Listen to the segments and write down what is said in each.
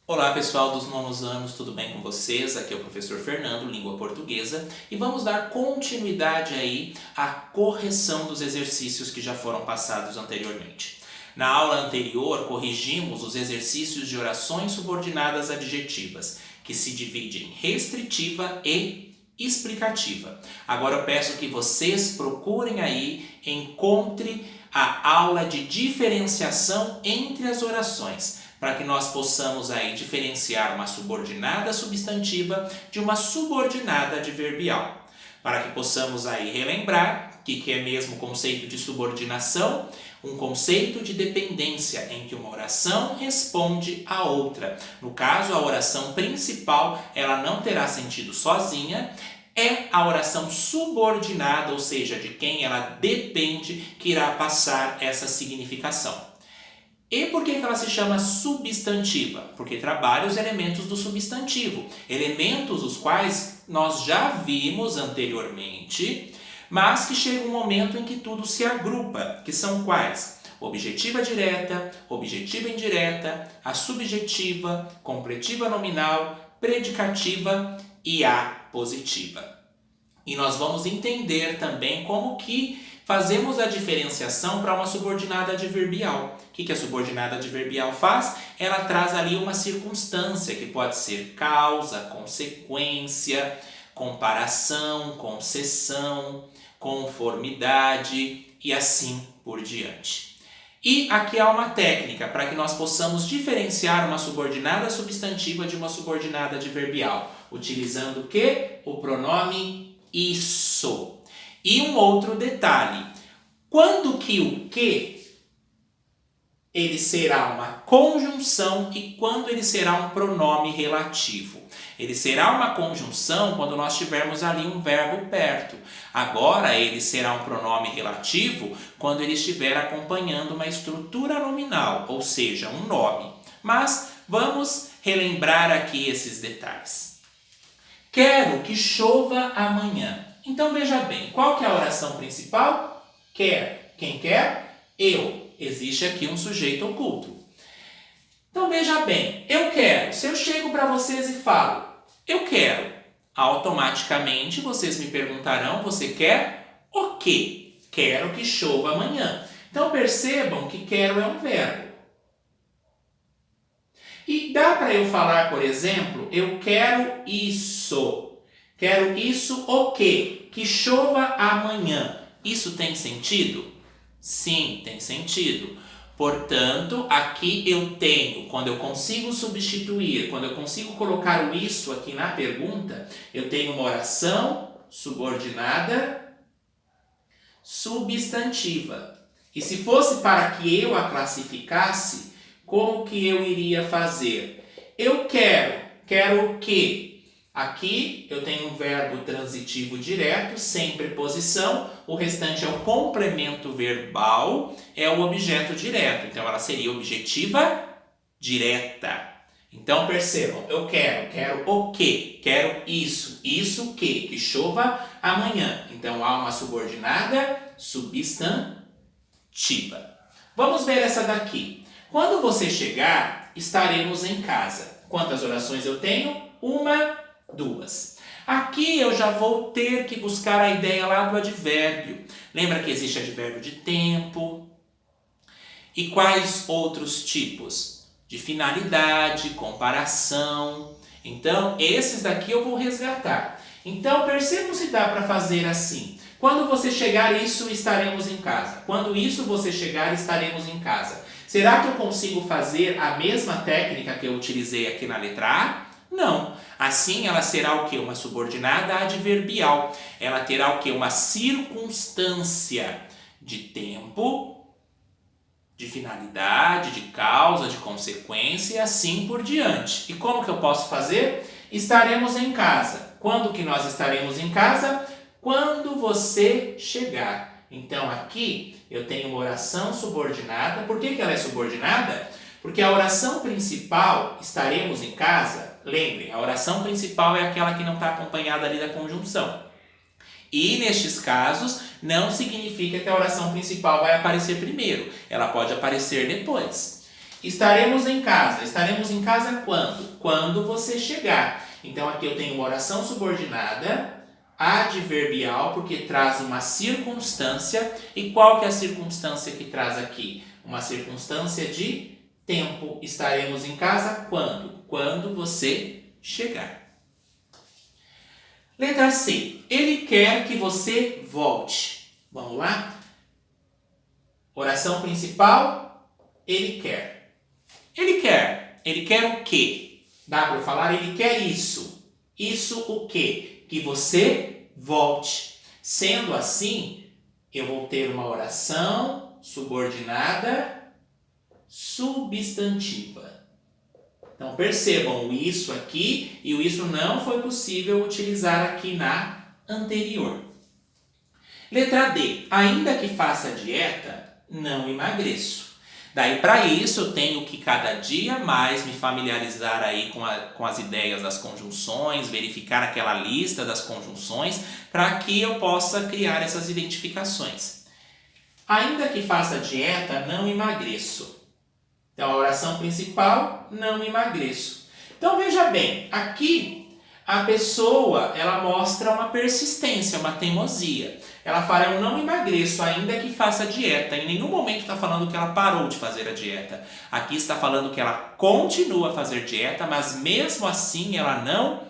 Olá pessoal dos nonos anos, tudo bem com vocês? Aqui é o professor Fernando, língua portuguesa, e vamos dar continuidade aí à correção dos exercícios que já foram passados anteriormente. Na aula anterior, corrigimos os exercícios de orações subordinadas adjetivas, que se dividem em restritiva e explicativa. Agora eu peço que vocês procurem aí, encontre a aula de diferenciação entre as orações, para que nós possamos aí diferenciar uma subordinada substantiva de uma subordinada adverbial. Para que possamos aí relembrar que é mesmo o conceito de subordinação, um conceito de dependência em que uma oração responde à outra. No caso, a oração principal, ela não terá sentido sozinha, é a oração subordinada, ou seja, de quem ela depende, que irá passar essa significação. E por que ela se chama substantiva? Porque trabalha os elementos do substantivo, elementos os quais nós já vimos anteriormente, mas que chega um momento em que tudo se agrupa, que são quais? Objetiva direta, objetiva indireta, a subjetiva, completiva nominal, predicativa e a positiva. E nós vamos entender também como que fazemos a diferenciação para uma subordinada adverbial. O que a subordinada adverbial faz? Ela traz ali uma circunstância que pode ser causa, consequência, comparação, concessão, conformidade e assim por diante. E aqui há uma técnica para que nós possamos diferenciar uma subordinada substantiva de uma subordinada adverbial, utilizando o quê? O pronome isso. E um outro detalhe, quando que o que ele será uma conjunção e quando ele será um pronome relativo. Ele será uma conjunção quando nós tivermos ali um verbo perto. Agora ele será um pronome relativo quando ele estiver acompanhando uma estrutura nominal, ou seja, um nome. Mas vamos relembrar aqui esses detalhes. Quero que chova amanhã. Então veja bem, qual que é a oração principal? Quer. Quem quer? Eu. Existe aqui um sujeito oculto. Então veja bem, eu quero. Se eu chego para vocês e falo, eu quero, automaticamente vocês me perguntarão, você quer o quê? Quero que chova amanhã. Então percebam que quero é um verbo. E dá para eu falar, por exemplo, eu quero isso. Quero isso o quê? Que chova amanhã. Isso tem sentido? Sim, tem sentido. Portanto, aqui eu tenho, quando eu consigo substituir, quando eu consigo colocar o isso aqui na pergunta, eu tenho uma oração subordinada substantiva. E se fosse para que eu a classificasse, como que eu iria fazer? Eu quero o quê? Aqui eu tenho um verbo transitivo direto, sem preposição, o restante é o complemento verbal, é o objeto direto. Então ela seria objetiva direta. Então percebam, eu quero o quê? Quero isso o quê? Que chova amanhã. Então há uma subordinada substantiva. Vamos ver essa daqui. Quando você chegar, estaremos em casa. Quantas orações eu tenho? Uma, duas. Aqui eu já vou ter que buscar a ideia lá do advérbio. Lembra que existe advérbio de tempo? E quais outros tipos? De finalidade, comparação. Então, esses daqui eu vou resgatar. Então, percebam se dá para fazer assim. Quando você chegar, isso estaremos em casa. Quando isso você chegar, estaremos em casa. Será que eu consigo fazer a mesma técnica que eu utilizei aqui na letra A? Não. Assim ela será o quê? Uma subordinada adverbial. Ela terá o quê? Uma circunstância de tempo, de finalidade, de causa, de consequência e assim por diante. E como que eu posso fazer? Estaremos em casa. Quando que nós estaremos em casa? Quando você chegar. Então aqui eu tenho uma oração subordinada. Por que ela é subordinada? Porque a oração principal, estaremos em casa, lembrem, a oração principal é aquela que não está acompanhada ali da conjunção. E nestes casos, não significa que a oração principal vai aparecer primeiro, ela pode aparecer depois. Estaremos em casa. Estaremos em casa quando? Quando você chegar. Então aqui eu tenho uma oração subordinada, adverbial, porque traz uma circunstância. E qual que é a circunstância que traz aqui? Uma circunstância de tempo. Estaremos em casa quando? Quando você chegar. Letra C. Ele quer que você volte. Vamos lá? Oração principal, ele quer. Ele quer. Ele quer o quê? Dá para falar? Ele quer isso. Isso o quê? Que você volte. Sendo assim, eu vou ter uma oração subordinada substantiva. Então percebam, o isso aqui e o isso não foi possível utilizar aqui na anterior. Letra D. Ainda que faça dieta, não emagreço. Daí para isso eu tenho que cada dia mais me familiarizar aí com as ideias das conjunções, verificar aquela lista das conjunções para que eu possa criar essas identificações. Ainda que faça dieta, não emagreço. Então, a oração principal, não emagreço. Então, veja bem, aqui a pessoa, ela mostra uma persistência, uma teimosia. Ela fala, eu não emagreço, ainda que faça dieta. Em nenhum momento está falando que ela parou de fazer a dieta. Aqui está falando que ela continua a fazer dieta, mas mesmo assim ela não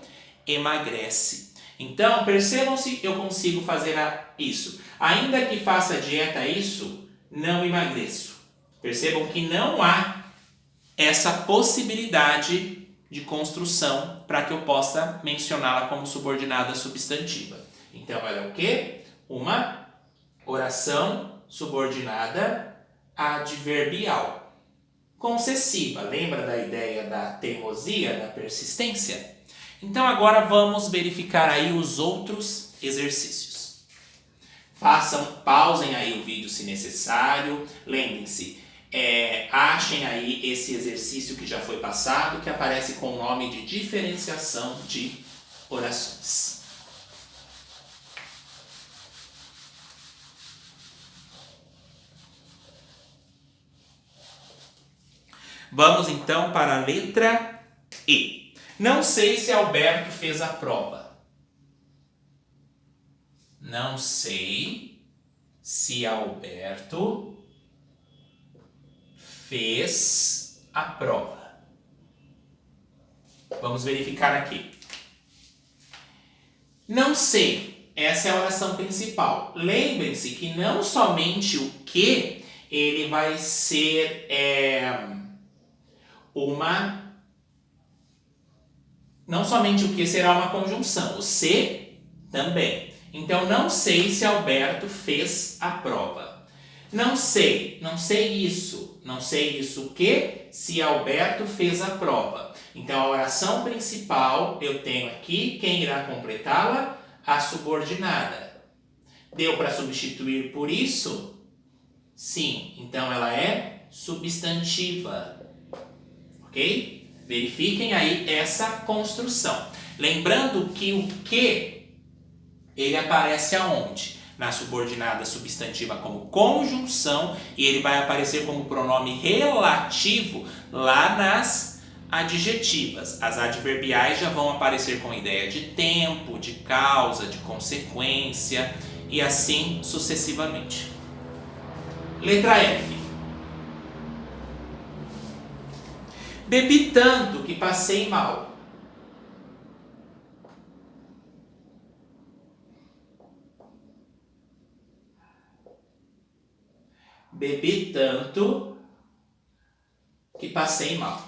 emagrece. Então, percebam se eu consigo fazer isso. Ainda que faça dieta, isso, não emagreço. Percebam que não há essa possibilidade de construção para que eu possa mencioná-la como subordinada substantiva. Então, ela é o quê? Uma oração subordinada adverbial. Concessiva, lembra da ideia da teimosia, da persistência? Então, agora vamos verificar aí os outros exercícios. Pausem aí o vídeo se necessário, lembrem-se. Achem aí esse exercício que já foi passado, que aparece com o nome de diferenciação de orações. Vamos então para a letra E. Não sei se Alberto fez a prova. Não sei se Alberto fez a prova. Vamos verificar aqui. Não sei. Essa é a oração principal. Lembrem-se que não somente o que ele vai ser não somente o que será uma conjunção, o se também. Então, não sei se Alberto fez a prova. Não sei isso. Não sei isso o que? Se Alberto fez a prova. Então, a oração principal, eu tenho aqui, quem irá completá-la? A subordinada. Deu para substituir por isso? Sim. Então, ela é substantiva. Ok? Verifiquem aí essa construção. Lembrando que o que, ele aparece aonde? Na subordinada substantiva como conjunção e ele vai aparecer como pronome relativo lá nas adjetivas. As adverbiais já vão aparecer com ideia de tempo, de causa, de consequência e assim sucessivamente. Letra F. Bebi tanto que passei mal. Bebi tanto que passei mal.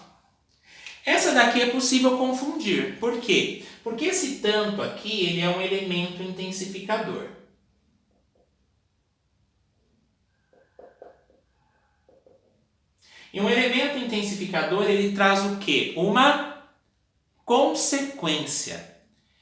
Essa daqui é possível confundir. Por quê? Porque esse tanto aqui, ele é um elemento intensificador. E um elemento intensificador, ele traz o quê? Uma consequência.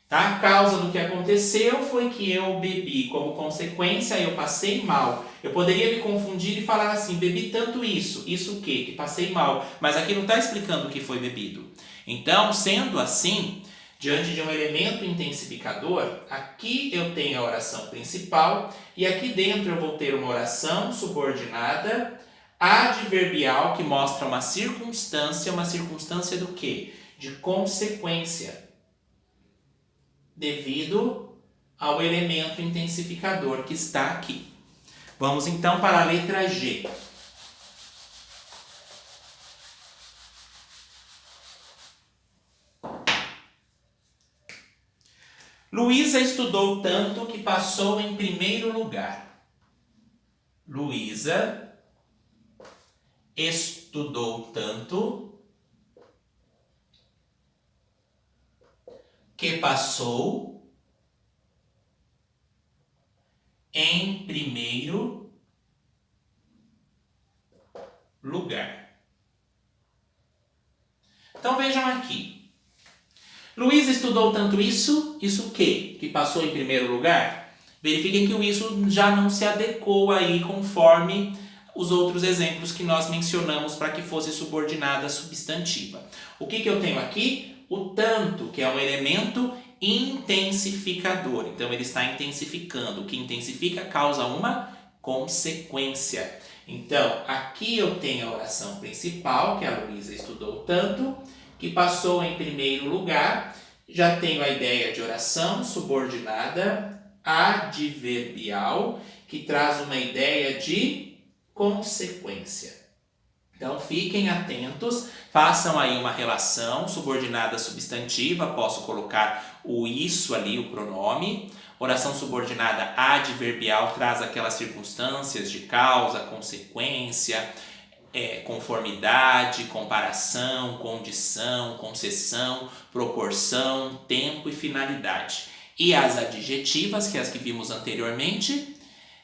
Tá? A causa do que aconteceu foi que eu bebi. Como consequência, eu passei mal. Eu poderia me confundir e falar assim, bebi tanto isso. Isso o quê? Que passei mal. Mas aqui não está explicando o que foi bebido. Então, sendo assim, diante de um elemento intensificador, aqui eu tenho a oração principal e aqui dentro eu vou ter uma oração subordinada Adverbial, que mostra uma circunstância do quê? De consequência, devido ao elemento intensificador que está aqui. Vamos então para a letra G. Luísa estudou tanto que passou em primeiro lugar. Luísa estudou tanto que passou em primeiro lugar. Então vejam aqui. Luísa estudou tanto isso o quê? Que passou em primeiro lugar? Verifiquem que o isso já não se adequou aí conforme os outros exemplos que nós mencionamos para que fosse subordinada substantiva. O que eu tenho aqui? O tanto, que é um elemento intensificador. Então ele está intensificando. O que intensifica causa uma consequência. Então aqui eu tenho a oração principal, que a Luísa estudou tanto, que passou em primeiro lugar. Já tenho a ideia de oração subordinada adverbial, que traz uma ideia de consequência. Então fiquem atentos, façam aí uma relação subordinada substantiva, posso colocar o isso ali, o pronome. Oração subordinada adverbial traz aquelas circunstâncias de causa, consequência, conformidade, comparação, condição, concessão, proporção, tempo e finalidade. E as adjetivas, que é as que vimos anteriormente,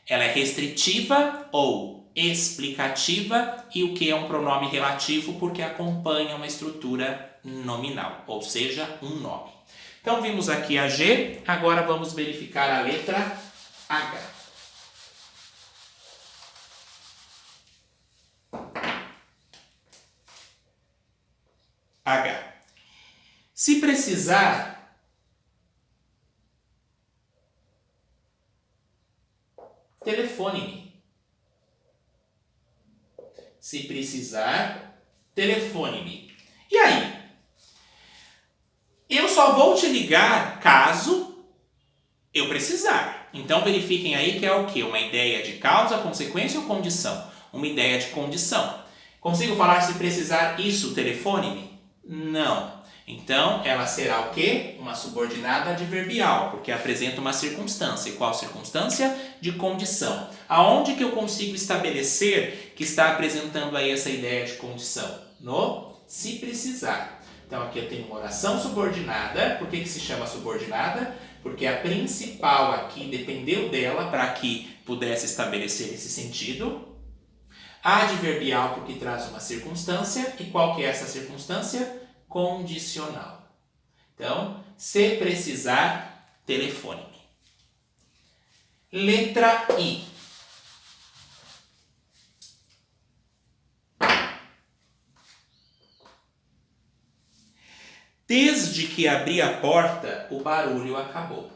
ela é restritiva ou explicativa, e o que é um pronome relativo porque acompanha uma estrutura nominal, ou seja, um nome. Então vimos aqui a G, agora vamos verificar a letra H. H. Se precisar, telefone-me. Se precisar, telefone-me. E aí? Eu só vou te ligar caso eu precisar. Então verifiquem aí que é o quê? Uma ideia de causa, consequência ou condição? Uma ideia de condição. Consigo falar se precisar isso, telefone-me? Não. Então, ela será o quê? Uma subordinada adverbial, porque apresenta uma circunstância. E qual circunstância? De condição. Aonde que eu consigo estabelecer que está apresentando aí essa ideia de condição? No se precisar. Então, aqui eu tenho uma oração subordinada. Por que se chama subordinada? Porque a principal aqui dependeu dela para que pudesse estabelecer esse sentido. Adverbial, porque traz uma circunstância. E qual que é essa circunstância? Condicional. Então, se precisar, telefone-me. Letra I. Desde que abri a porta, o barulho acabou.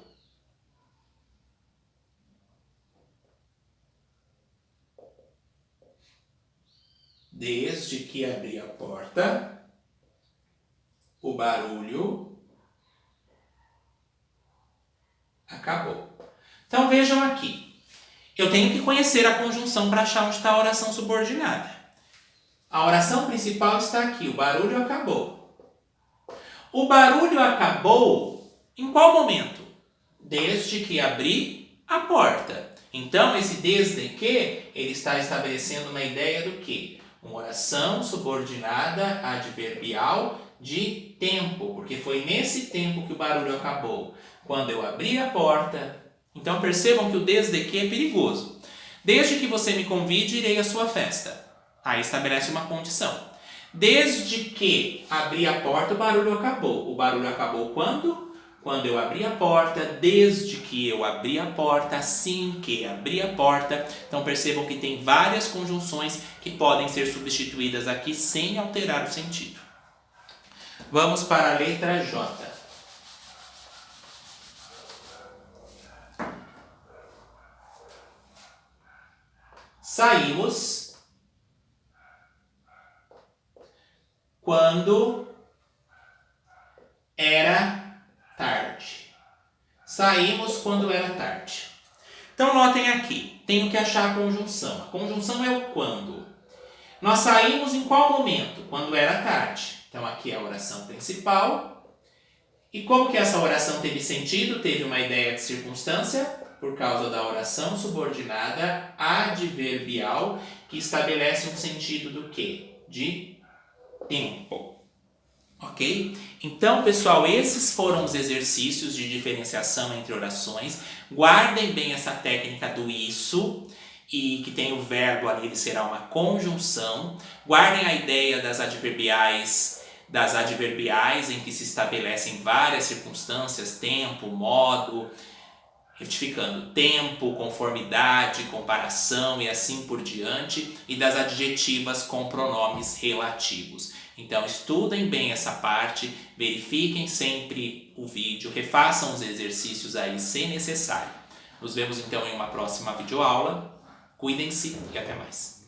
Desde que abri a porta, o barulho acabou. Então vejam aqui. Eu tenho que conhecer a conjunção para achar onde está a oração subordinada. A oração principal está aqui. O barulho acabou. O barulho acabou em qual momento? Desde que abri a porta. Então esse desde que, ele está estabelecendo uma ideia do quê? Uma oração subordinada adverbial de tempo, porque foi nesse tempo que o barulho acabou. Quando eu abri a porta. Então percebam que o desde que é perigoso. Desde que você me convide, irei à sua festa. Aí estabelece uma condição. Desde que abri a porta, o barulho acabou. O barulho acabou quando? Quando eu abri a porta, desde que eu abri a porta, assim que abri a porta. Então percebam que tem várias conjunções que podem ser substituídas aqui sem alterar o sentido. Vamos para a letra J. Saímos quando era tarde. Saímos quando era tarde. Então notem aqui, tenho que achar a conjunção. A conjunção é o quando. Nós saímos em qual momento? Quando era tarde. Então aqui é a oração principal. E como que essa oração teve sentido? Teve uma ideia de circunstância por causa da oração subordinada adverbial, que estabelece um sentido do quê? De tempo. Ok? Então, pessoal, esses foram os exercícios de diferenciação entre orações. Guardem bem essa técnica do isso, e que tem o verbo ali, ele será uma conjunção. Guardem a ideia das adverbiais em que se estabelecem várias circunstâncias, tempo, modo, retificando, tempo, conformidade, comparação e assim por diante, e das adjetivas com pronomes relativos. Então estudem bem essa parte, verifiquem sempre o vídeo, refaçam os exercícios aí se necessário. Nos vemos então em uma próxima videoaula. Cuidem-se e até mais.